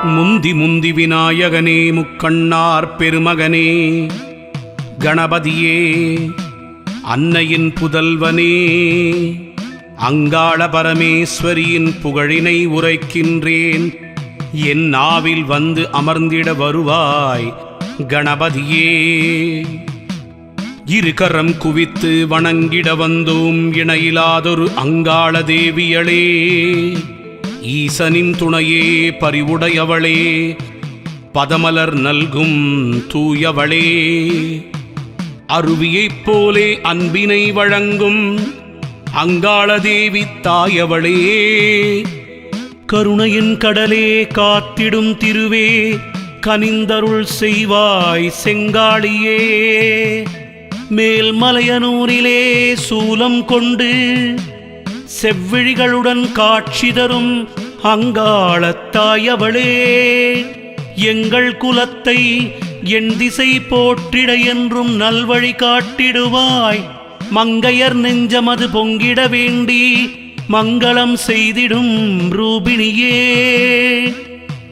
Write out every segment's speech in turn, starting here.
முந்தி முந்தி விநாயகனே முக்கண்ணார் பெருமகனே கணபதியே அன்னையின் புதல்வனே அங்காள பரமேஸ்வரியின் புகழினை உரைக்கின்றேன். என் நாவில் வந்து அமர்ந்திட வருவாய் கணபதியே. இருகரம் குவித்து வணங்கிட வந்தோம் இணையிலாதொரு அங்காள தேவியளே. ஈசனின் துணையே பரிவுடையவளே, பதமலர் நல்கும் தூயவளே. அருவியைப் போலே அன்பினை வழங்கும் அங்காள தேவி தாயவளே. கருணையின் கடலே காத்திடும் திருவே, கனிந்தருள் செய்வாய் செங்காளியே. மேல்மலையனூரிலே சூலம் கொண்டு செவ்விழிகளுடன் காட்சி தரும் அங்காளத்தாயவளே. எங்கள் குலத்தை என் திசை போற்றிட என்றும் நல்வழி காட்டிடுவாய். மங்கையர் நெஞ்சமது பொங்கிட வேண்டி மங்களம் செய்திடும் ரூபிணியே.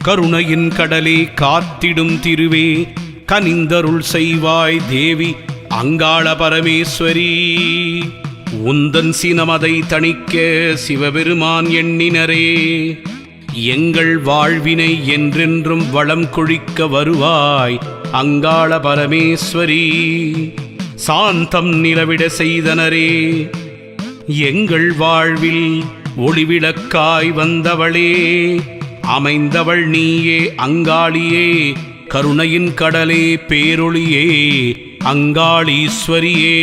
கருணையின் கடலே காத்திடும் திருவே, கனிந்தருள் செய்வாய் தேவி அங்காள பரமேஸ்வரி. உந்தன் சினமதை தணிக்க சிவபெருமான் எண்ணினரே. எங்கள் வாழ்வினை என்றென்றும் வளம் கொழிக்க வருவாய் அங்காள பரமேஸ்வரி. சாந்தம் நிலவிட செய்தனரே, எங்கள் வாழ்வில் ஒளிவிளக்காய் வந்தவளே. அமைந்தவள் நீயே அங்காளியே, கருணையின் கடலே பேரொளியே அங்காளீஸ்வரியே.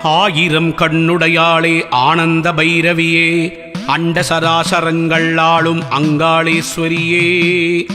ஆயிரம் கண்ணுடையாளே ஆனந்த பைரவியே, அண்ட சராசரங்கள் ஆளும் அங்காளேஸ்வரியே.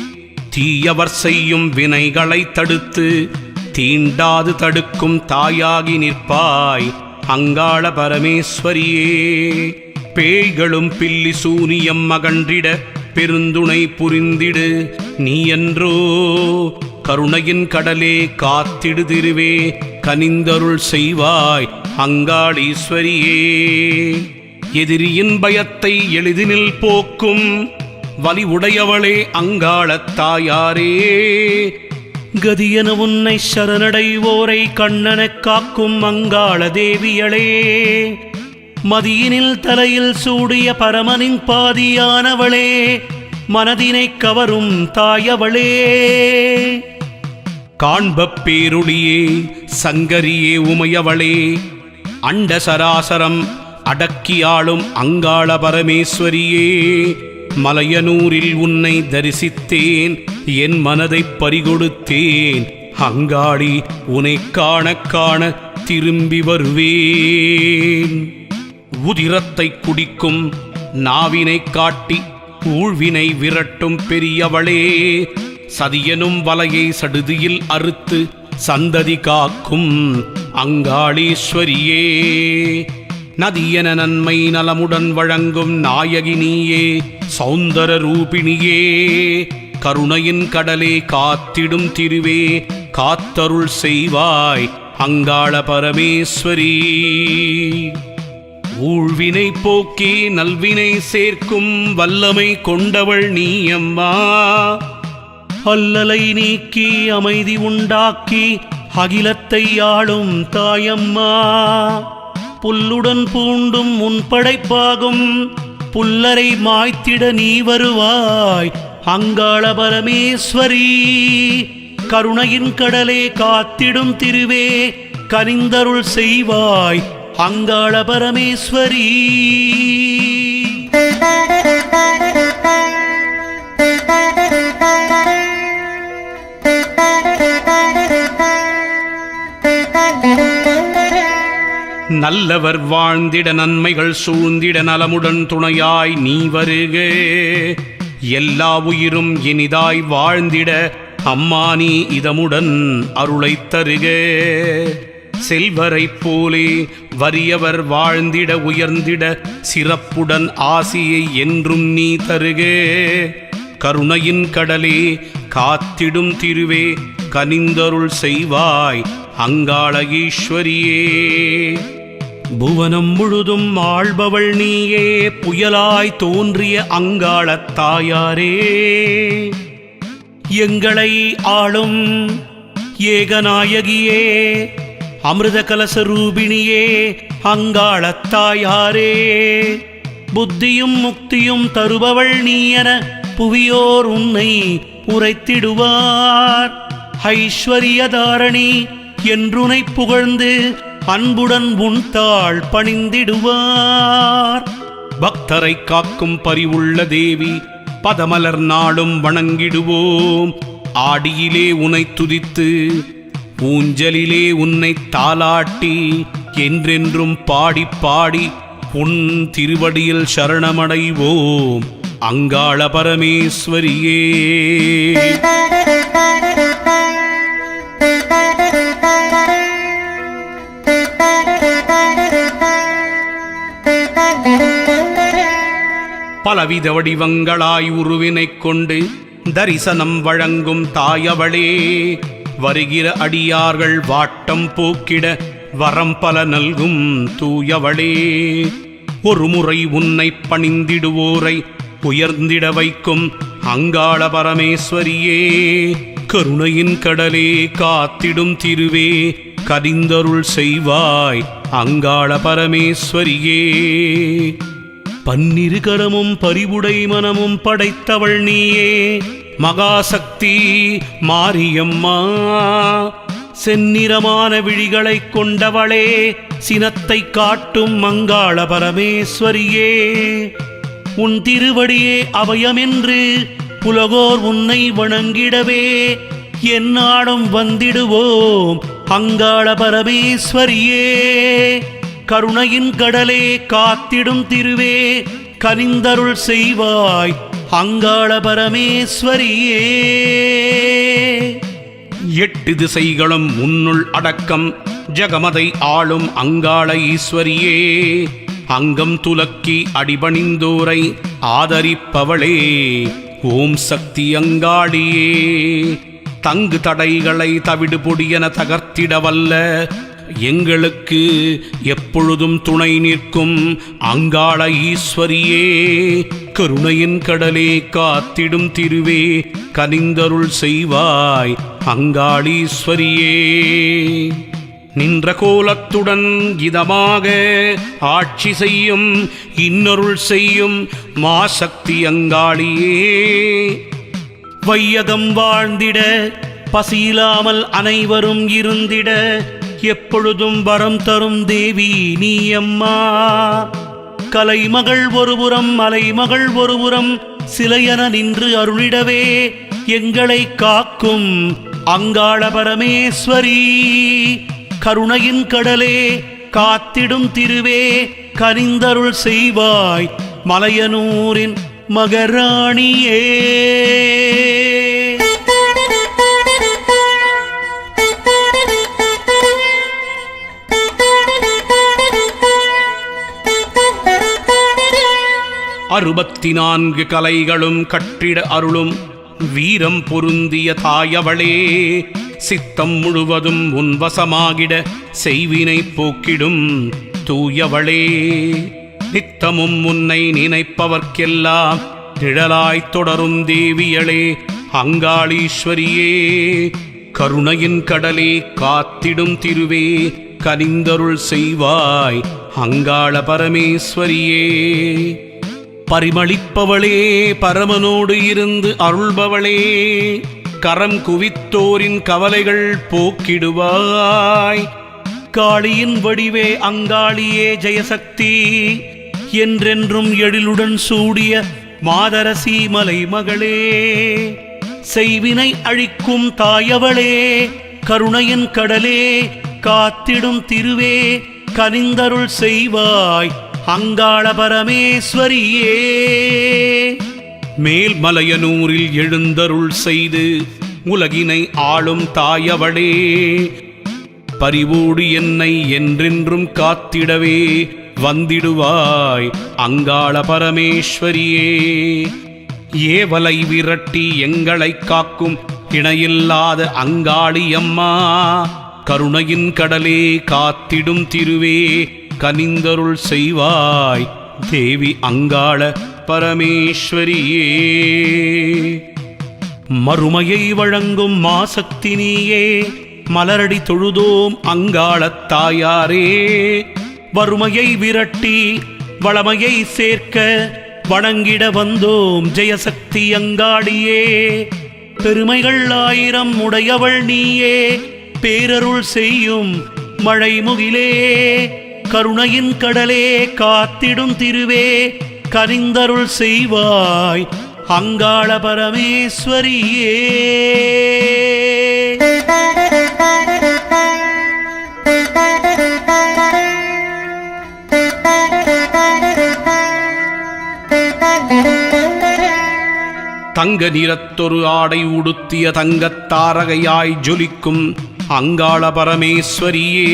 தீயவர் செய்யும் வினைகளை தடுத்து தீண்டாது தடுக்கும் தாயாகி நிற்பாய் அங்காள பரமேஸ்வரியே. பேய்களும் பில்லி சூனியம் அகன்றிட பெருந்துணை புரிந்திடு நீ என்றோ. கருணையின் கடலே காத்திடு திருவே, கனிந்தருள் செய்வாய் அங்காளீஸ்வரியே. எதிரியின் பயத்தை எளிதினில் போக்கும் வலி உடையவளே அங்காளத்தாயாரே. கதியென உன்னை சரணடைவோரை கண்ணனக் காக்கும் அங்காள தேவியளே. மதியினில் தலையில் சூடிய பரமனின் பாதியானவளே, மனதினை கவரும் தாயவளே. காண்பப் பேருளியே சங்கரியே உமையவளே, அண்ட சராசரம் அடக்கியாளும் அங்காள பரமேஸ்வரியே. மலையனூரில் உன்னை தரிசித்தேன், என் மனதை பறிகொடுத்தேன். அங்காளி உனை காண காண திரும்பி வருவேன். உதிரத்தை குடிக்கும் நாவினை காட்டி ஊழ்வினை விரட்டும் பெரியவளே. சதியனும் வலையை சடுதியில் அறுத்து சந்ததி காக்கும் அங்காளீஸ்வரியே. நதியன நன்மை நலமுடன் வழங்கும் நாயகினியே, சௌந்தர ரூபிணியே. கருணையின் கடலே காத்திடும் திருவே, காத்தருள் செய்வாய் அங்காள பரமேஸ்வரி. ஊழ்வினை போக்கி நல்வினை சேர்க்கும் வல்லமை கொண்டவள் நீயம்மா. அல்லலை நீக்கி அமைதி உண்டாக்கி அகிலத்தை ஆளும் தாயம்மா. புல்லுடன் பூண்டும் உன் படைப்பாகும் புல்லரை மாய்த்திட நீ வருவாய் அங்காள பரமேஸ்வரி. கருணையின் கடலே காத்திடும் திருவே, கனிந்தருள் செய்வாய் அங்காள பரமேஸ்வரி. நல்லவர் வாழ்ந்திட நன்மைகள் சூழ்ந்திட நலமுடன் துணையாய் நீ வருக. எல்லா உயிரும் இனிதாய் வாழ்ந்திட அம்மா நீ இதமுடன் அருளைத் தருக. செல்வரைப் போலே வறியவர் வாழ்ந்திட உயர்ந்திட சிறப்புடன் ஆசியை என்றும் நீ தருக. கருணையின் கடலே காத்திடும் திருவே கனிந்தருள் செய்வாய் அங்காள ஈஸ்வரியே. புவனம் முழுதும் ஆள்பவள் நீயே, புயலாய் தோன்றிய அங்காளத் தாயாரே. எங்களை ஆளும் ஏகநாயகியே, அமிர்த கலச ரூபிணியே, அங்காளத் தாயாரே. புத்தியும் முக்தியும் தருபவள் நீயென புவியோர் உன்னை உரைத்திடுவார். ஐஸ்வர்யதாரணி என்றுனை புகழ்ந்து அன்புடன் உன்தாள் பணிந்திடுவார். பக்தரை காக்கும் பரிவுள்ள தேவி, பதமலர் நாளும் வணங்கிடுவோம். ஆடியிலே உன்னை துதித்து, ஊஞ்சலிலே உன்னை தாலாட்டி, என்றென்றும் பாடி பாடி உன் திருவடியில் சரணமடைவோம் அங்காள பரமேஸ்வரியே. பலவித வடிவங்களாய் உருவினைக் கொண்டு தரிசனம் வழங்கும் தாயவளே. வருகிற அடியார்கள் வாட்டம் போக்கிட வரம் பல நல்கும் தூயவளே. ஒரு முறை உன்னை பணிந்திடுவோரை உயர்ந்திட வைக்கும் அங்காள பரமேஸ்வரியே. கருணையின் கடலே காத்திடும் திருவே கனிந்தருள் செய்வாய் அங்காள பரமேஸ்வரியே. பன்னிரு கரமும் பரிவுடை மனமும் படைத்தவள் நீயே, மகாசக்தி மாரியம்மா. செந்நிறமான விழிகளைக் கொண்டவளே, சினத்தை காட்டும் அங்காள பரமேஸ்வரியே. உன் திருவடியே அபயமென்று புலகோர் உன்னை வணங்கிடவே எந்நாடும் வந்திடுவோம் அங்காள பரமேஸ்வரியே. கருணையின் கடலே காத்திடும் திருவே கனிந்தருள் செய்வாய் அங்காள பரமேஸ்வரியே. எட்டு திசைகளும் உன்னுள் அடக்கம், ஜகமதை ஆளும் அங்காள ஈஸ்வரியே. அங்கம் துலக்கி அடிபணிந்தோரை ஆதரிப்பவளே, ஓம் சக்தி அங்காளியே. தங்கு தடைகளை தவிடு பொடியென தகர்த்திடவல்ல எங்களுக்கு எப்பொழுதும் துணை நிற்கும் அங்காள ஈஸ்வரியே. கருணையின் கடலே காத்திடும் திருவே கனிந்தருள் செய்வாய் அங்காளீஸ்வரியே. நின்ற கோலத்துடன் இதமாக ஆட்சி செய்யும் இன்னருள் செய்யும் மாசக்தி அங்காளியே. வையகம் வாழ்ந்திட பசியில்லாமல் அனைவரும் இருந்திட எப்பொழுதும் வரம் தரும் தேவி நீ அம்மா. கலைமகள் ஒருபுறம் மலைமகள் ஒருபுறம் சிலையென நின்று அருளிடவே எங்களை காக்கும் அங்காள பரமேஸ்வரி. கருணையின் கடலே காத்திடும் திருவே கனிந்தருள் செய்வாய் மலையனூரின் மகராணியே. அறுபத்தி நான்கு கலைகளும் கற்றிட அருளும் வீரம் பொருந்திய தாயவளே. சித்தம் முழுவதும் உன்வசமாகிட செய்வினை போக்கிடும் தூயவளே. நித்தமும் உன்னை நினைப்பவர்க்கெல்லாம் நிழலாய்த் தொடரும் தேவியளே அங்காளீஸ்வரியே. கருணையின் கடலே காத்திடும் திருவே கனிந்தருள் செய்வாய் அங்காள பரமேஸ்வரியே. பரிமளிப்பவளே, பரமனோடு இருந்து அருள்பவளே, கரம் குவித்தோரின் கவலைகள் போக்கிடுவாய். காளியின் வடிவே அங்காளியே ஜெயசக்தி, என்றென்றும் எழிலுடன் சூடிய மாதரசி மலை மகளே. செய்வினை அழிக்கும் தாயவளே, கருணையின் கடலே காத்திடும் திருவே கனிந்தருள் செய்வாய் அங்காள பரமேஸ்வரியே. மேல்மலையனூரில் எழுந்தருள் செய்து உலகினை ஆளும் தாயவளே. பரிவோடு என்னை என்றென்றும் காத்திடவே வந்திடுவாய் அங்காள பரமேஸ்வரியே. ஏவலை விரட்டி எங்களைக் காக்கும் இணையில்லாத அங்காளியம்மா, கருணையின் கடலே காத்திடும் திருவே கனிந்தருள் செய்வாய் தேவி அங்காள பரமேஸ்வரியே. மறுமையை வழங்கும் மாசக்தி நீயே, மலரடி தொழுதோம் அங்காளத் தாயாரே. வறுமையை விரட்டி வளமையை சேர்க்க வணங்கிட வந்தோம் ஜெயசக்தி அங்காளியே. பெருமைகள் 1000 உடையவள் நீயே, பேரருள் செய்யும் மழைமுகிலே. கருணையின் கடலே காத்திடும் திருவே கனிந்தருள் செய்வாய் அங்காள பரமேஸ்வரியே. தங்க நிறத்தொரு ஆடை உடுத்திய தங்கத்தாரகையாய் ஜொலிக்கும் அங்காள பரமேஸ்வரியே.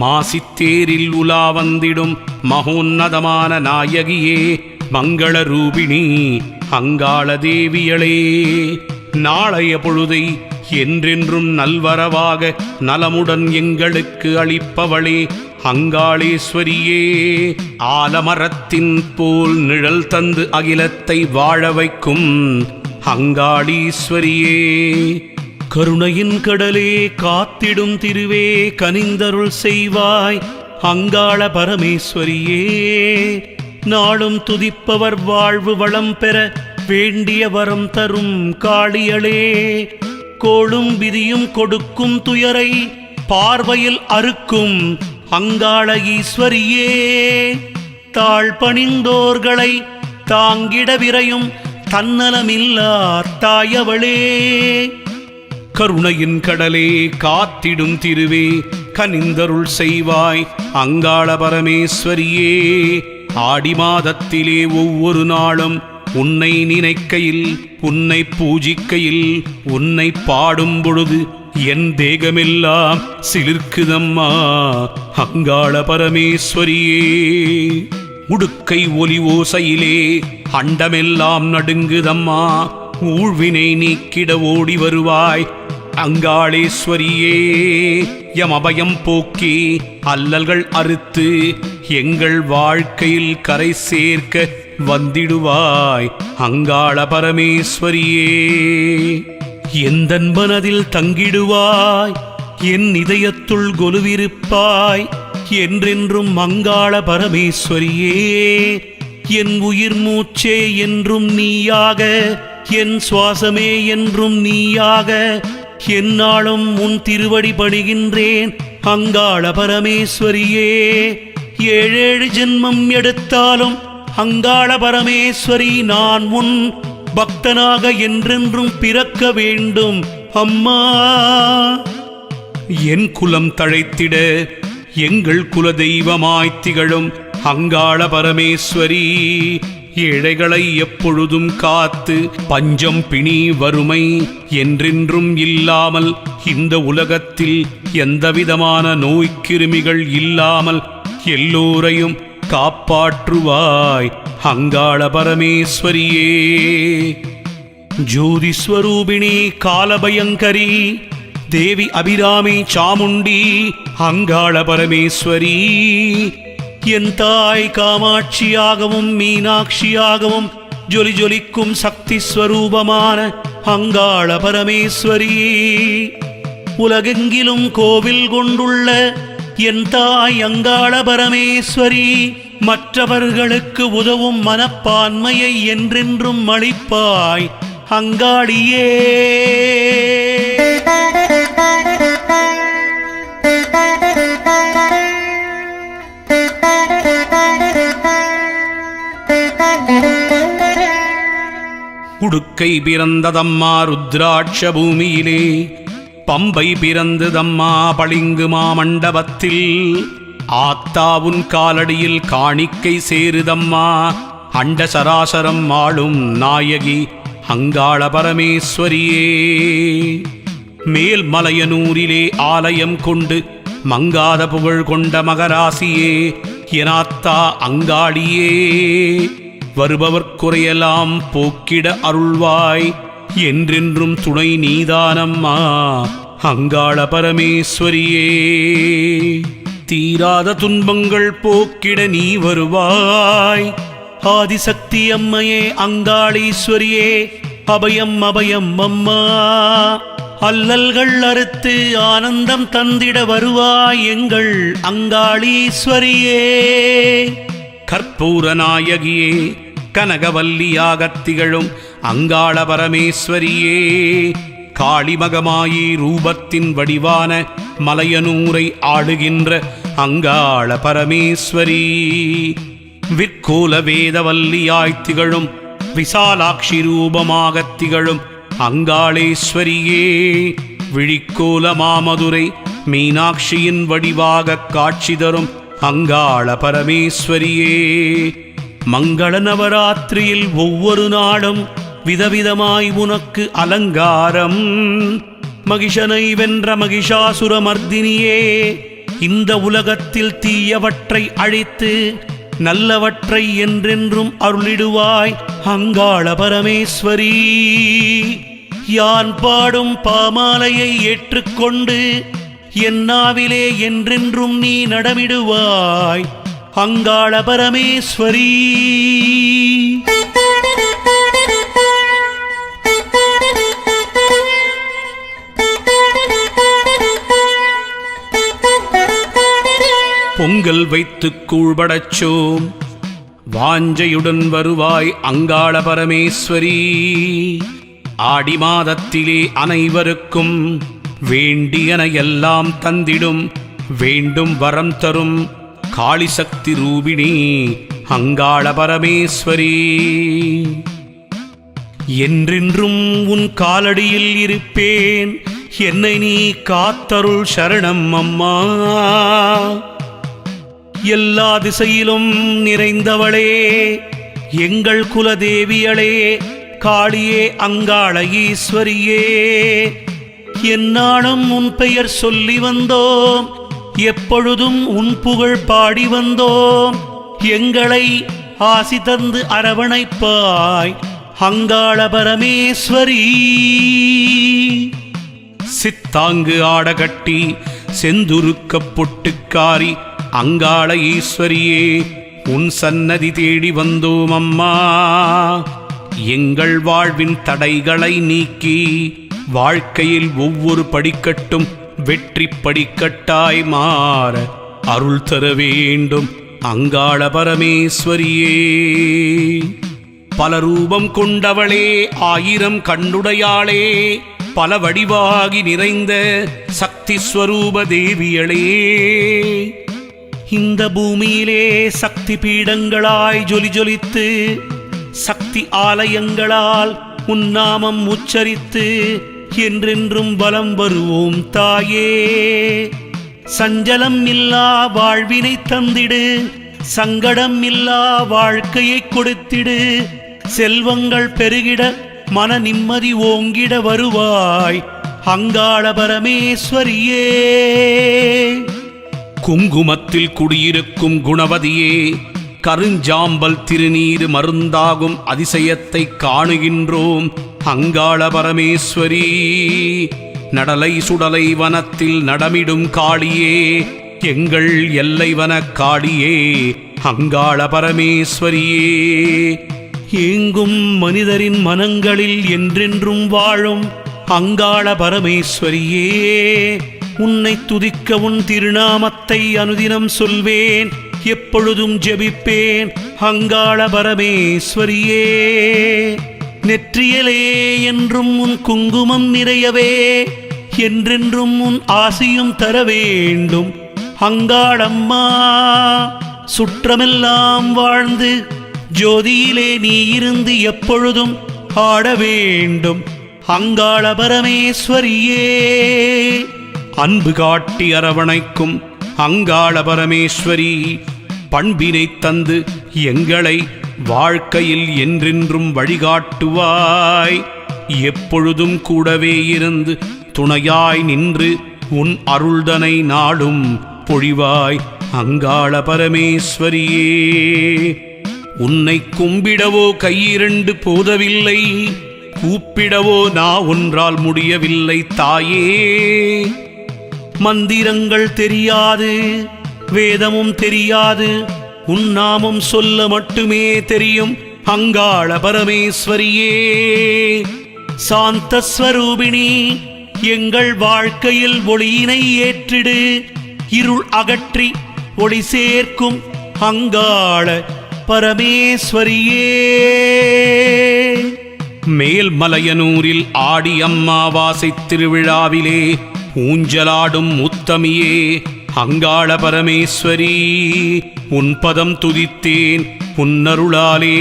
மாசித்தேரில் உலா வந்திடும் மகோன்னதமான நாயகியே, மங்கள ரூபிணி அங்காள தேவியளே. நாளைய பொழுதை என்றென்றும் நல்வரவாக நலமுடன் எங்களுக்கு அளிப்பவளே அங்காளேஸ்வரியே. ஆலமரத்தின் போல் நிழல் தந்து அகிலத்தை வாழ வைக்கும் அங்காளீஸ்வரியே. கருணையின் கடலே காத்திடும் திருவே கனிந்தருள் செய்வாய் அங்காள பரமேஸ்வரியே. நாளும் துதிப்பவர் வாழ்வு வளம் பெற வேண்டிய வரம் தரும் காளியளே. கோளும் விதியும் கொடுக்கும் துயரை பார்வையில் அறுக்கும் அங்காள ஈஸ்வரியே. தாழ் பணிந்தோர்களை தாங்கிட விரையும் தன்னலமில்லா தாயவளே. கருணையின் கடலே காத்திடும் திருவே கனிந்தருள் செய்வாய் அங்காள பரமேஸ்வரியே. ஆடி மாதத்திலே ஒவ்வொரு நாளும் உன்னை நினைக்கையில், உன்னை பூஜிக்கையில், உன்னை பாடும் பொழுது என் தேகமெல்லாம் சிலிர்க்குதம்மா அங்காள பரமேஸ்வரியே. உடுக்கை ஒலி ஓசையிலே அண்டமெல்லாம் நடுங்குதம்மா. ஊழ்வினை நீக்கிட ஓடி வருவாய் அங்காளேஸ்வரியே. எம் அபயம் போக்கி அல்லல்கள் அறுத்து எங்கள் வாழ்க்கையில் கரை சேர்க்க வந்திடுவாய் அங்காள பரமேஸ்வரியே. எந்தன் மனதில் தங்கிடுவாய், என் இதயத்துள் கொலுவிருப்பாய் என்றென்றும் அங்காள பரமேஸ்வரியே. என் உயிர் மூச்சே என்றும் நீயாக, என் சுவாசமே என்றும் நீயாக, எந்நாளும் உன் திருவடி பணிகின்றேன் அங்காள பரமேஸ்வரியே. 7 ஜென்மம் எடுத்தாலும் அங்காள பரமேஸ்வரி நான் உன் பக்தனாக என்றென்றும் பிறக்க வேண்டும் அம்மா. என் குலம் தழைத்திட எங்கள் குல தெய்வமாய் திகழும் அங்காள பரமேஸ்வரி. ஏழைகளை எப்பொழுதும் காத்து பஞ்சம் பிணி வறுமை என்றென்றும் இல்லாமல், இந்த உலகத்தில் எந்தவிதமான நோய்க்கிருமிகள் இல்லாமல் எல்லோரையும் காப்பாற்றுவாய் அங்காள பரமேஸ்வரியே. ஜோதிஸ்வரூபிணி காலபயங்கரி தேவி அபிராமி சாமுண்டி அங்காள பரமேஸ்வரி. என் தாய் காமாட்சியாகவும் மீனாட்சியாகவும் ஜொலி ஜொலிக்கும் சக்தி ஸ்வரூபமான அங்காள பரமேஸ்வரி. உலகெங்கிலும் கோவில் கொண்டுள்ள என் தாய் அங்காள பரமேஸ்வரி. மற்றவர்களுக்கு உதவும் மனப்பான்மையை என்றென்றும் அளிப்பாய் அங்காளியே. உடுக்கை பிறந்ததம்மா ருத்ராட்ச பூமியிலே, பம்பை பிறந்ததம்மா பளிங்கு மாமண்டபத்தில். ஆத்தாவுன் காலடியில் காணிக்கை சேருதம்மா அண்ட சராசரம் ஆளும் நாயகி அங்காள பரமேஸ்வரியே. மேல்மலையனூரிலே ஆலயம் கொண்டு மங்காத புகழ் கொண்ட மகராசியே எனாத்தா அங்காளியே. வருபவர்க்குறையெல்லாம் போக்கிட அருள்வாய். என்றென்றும் துணை நீதானம்மா அங்காள பரமேஸ்வரியே. தீராத துன்பங்கள் போக்கிட நீ வருவாய். ஆதிசக்தி அம்மையே அங்காளீஸ்வரியே, அபயம் அபயம் அம்மா. அல்லல்கள் அறுத்து ஆனந்தம் தந்திட வருவாய் எங்கள் அங்காளீஸ்வரியே. கற்பூர நாயகியே, கனகவல்லியாகத் திகழும் அங்காள பரமேஸ்வரியே. காளிமகமாயி ரூபத்தின் வடிவான மலையனூரை ஆளுகின்ற அங்காள பரமேஸ்வரி. விற்கோல வேதவல்லியாய் திகழும் விசாலாட்சி ரூபமாகத் திகழும் அங்காளேஸ்வரியே. விழிக்கோல மாமதுரை மீனாட்சியின் வடிவாக காட்சி தரும் அங்காள பரமேஸ்வரியே. மங்கள நவராத்திரியில் ஒவ்வொரு நாளும் விதவிதமாய் உனக்கு அலங்காரம். மகிஷனை வென்ற மகிஷாசுர மர்தினியே, இந்த உலகத்தில் தீயவற்றை அழித்து நல்லவற்றை என்றென்றும் அருளிடுவாய் அங்காள பரமேஸ்வரி. யான் பாடும் பாமாலையை ஏற்றுக்கொண்டு என்னாவிலே என்றென்றும் நீ நடமிடுவாய் அங்காள பரமேஸ்வரி. பொங்கல் வைத்துக் கூழ்படச்சோம் வாஞ்சையுடன் வருவாய் அங்காள பரமேஸ்வரி. ஆடி மாதத்திலே அனைவருக்கும் வேண்டியன எல்லாம் தந்திடும் வேண்டும் வரம் தரும் காளிசக்தி ரூபிணி அங்காள பரமேஸ்வரி. என்றென்றும் உன் காலடியில் இருப்பேன், என்னை நீ காத்தருள் சரணம் அம்மா. எல்லா திசையிலும் நிறைந்தவளே, எங்கள் குலதேவியளே, காளியே அங்காள ஈஸ்வரியே. எந்நாளும் உன் பெயர் சொல்லி வந்தோம், எப்பொழுதும் உன் புகழ் பாடி வந்தோம். எங்களை ஆசி தந்து அரவணைப்பாய் அங்காள பரமேஸ்வரி. சித்தாங்கு ஆடகட்டி செந்துருக்க பொட்டுக்காரி அங்காள ஈஸ்வரியே, உன் சன்னதி தேடி வந்தோம் அம்மா. எங்கள் வாழ்வின் தடைகளை நீக்கி வாழ்க்கையில் ஒவ்வொரு படிக்கட்டும் வெற்றி படிக்கட்டாய் மாற அருள் தர வேண்டும் அங்காள பரமேஸ்வரியே. பல ரூபம் கொண்டவளே, ஆயிரம் கண்ணுடையாளே, பல வடிவாகி நிறைந்த சக்தி ஸ்வரூப தேவியளே. இந்த பூமியிலே சக்தி பீடங்களாய் ஜொலி ஜொலித்து சக்தி ஆலயங்களால் உன்னாமம் உச்சரித்து என்றென்றும் வலம் வருவோம் தாயே. சஞ்சலம் இல்லா வாழ்வினை தந்திடு, சங்கடம் இல்லா வாழ்க்கையை கொடுத்திடு. செல்வங்கள் பெருகிட மன நிம்மதி ஓங்கிட வருவாய் அங்காள பரமேஸ்வரியே. குங்குமத்தில் குடியிருக்கும் குணவதியே, கருஞ்சாம்பல் திருநீர் மருந்தாகும் அதிசயத்தை காணுகின்றோம் அங்காள பரமேஸ்வரி. நடலை சுடலை வனத்தில் நடமிடும் காளியே, எங்கள் எல்லைவன காளியே அங்காள பரமேஸ்வரியே. எங்கும் மனிதரின் மனங்களில் என்றென்றும் வாழும் அங்காள பரமேஸ்வரியே. உன்னை துதிக்க உன் திருநாமத்தை அனுதினம் சொல்வேன், எப்பொழுதும் ஜெபிப்பேன் அங்காள பரமேஸ்வரியே. நெற்றியலே என்றும் உன் குங்குமம் நிறையவே, என்றென்றும் உன் ஆசியும் தர வேண்டும் அங்காளம்மா. சுற்றமெல்லாம் வாழ்ந்து ஜோதியிலே நீ இருந்து எப்பொழுதும் ஆட வேண்டும் அங்காள பரமேஸ்வரியே. அன்பு காட்டி அரவணைக்கும் அங்காள பரமேஸ்வரி, பண்பினை தந்து எங்களை வாழ்க்கையில் என்றென்றும் வழிகாட்டுவாய். எப்பொழுதும் கூடவே இருந்து துணையாய் நின்று உன் அருள்தனை நாடும் பொழிவாய் அங்காள பரமேஸ்வரியே. உன்னை கும்பிடவோ கையிரண்டு போதவில்லை, கூப்பிடவோ நான் ஒன்றால் முடியவில்லை தாயே. மந்திரங்கள் தெரியாது, வேதமும் தெரியாது, உன் நாமம் சொல்ல மட்டுமே தெரியும் அங்காள பரமேஸ்வரியே. சாந்தஸ்வரூபிணி, எங்கள் வாழ்க்கையில் ஒளியினை ஏற்றிடு, இருள் அகற்றி ஒளி சேர்க்கும் அங்காள பரமேஸ்வரியே. மேல்மலையனூரில் ஆடி அம்மாவாசை திருவிழாவிலே ஊஞ்சலாடும் உத்தமியே அங்காள பரமேஸ்வரி, உன் பதம் துதித்தேன் உன்னருளாலே,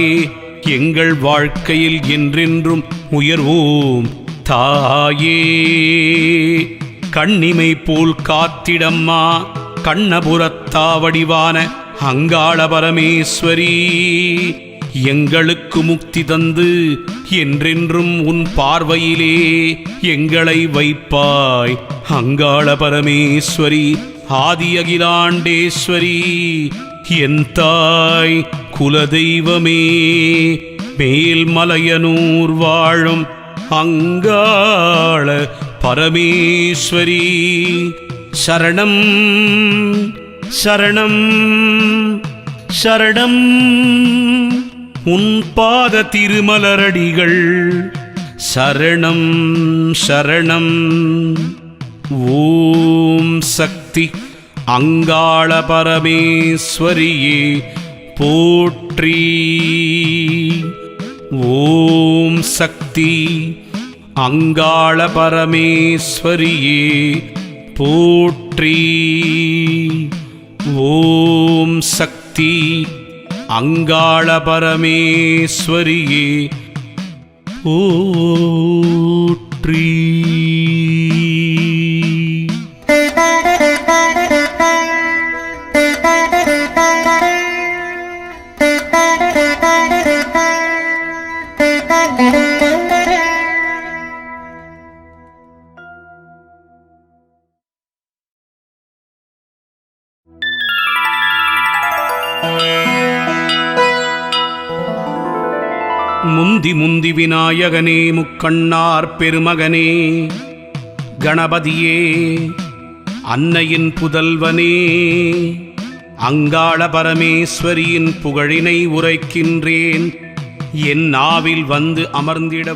எங்கள் வாழ்க்கையில் என்றென்றும் உயர்வோம் தாயே. கண்ணிமை போல் காத்திடம்மா கண்ணபுரத்தாவடிவான அங்காள பரமேஸ்வரி, எங்களுக்கு முக்தி தந்து என்றென்றும் உன் பார்வையிலே எங்களை வைப்பாய் அங்காள பரமேஸ்வரி. ஆதி அகிலாண்டேஸ்வரி, என் தாய் குலதெய்வமே, மேல்மலையனூர் வாழும் அங்காள பரமேஸ்வரி, சரணம் சரணம் சரணம். உன் பாத திருமலரடிகள் சரணம் சரணம். ஓம் சக்தி அங்காள பரமேஸ்வரியே போற்றி. ஓம் சக்தி அங்காள பரமேஸ்வரியே போற்றி. ஓம் சக்தி அங்காள பரமேஸ்வரியே போற்றி. முந்தி முந்தி விநாயகனே, முக்கண்ணார் பெருமகனே, கணபதியே, அன்னையின் புதல்வனே, அங்காள பரமேஸ்வரியின் புகழினை உரைக்கின்றேன். என் நாவில் வந்து அமர்ந்திட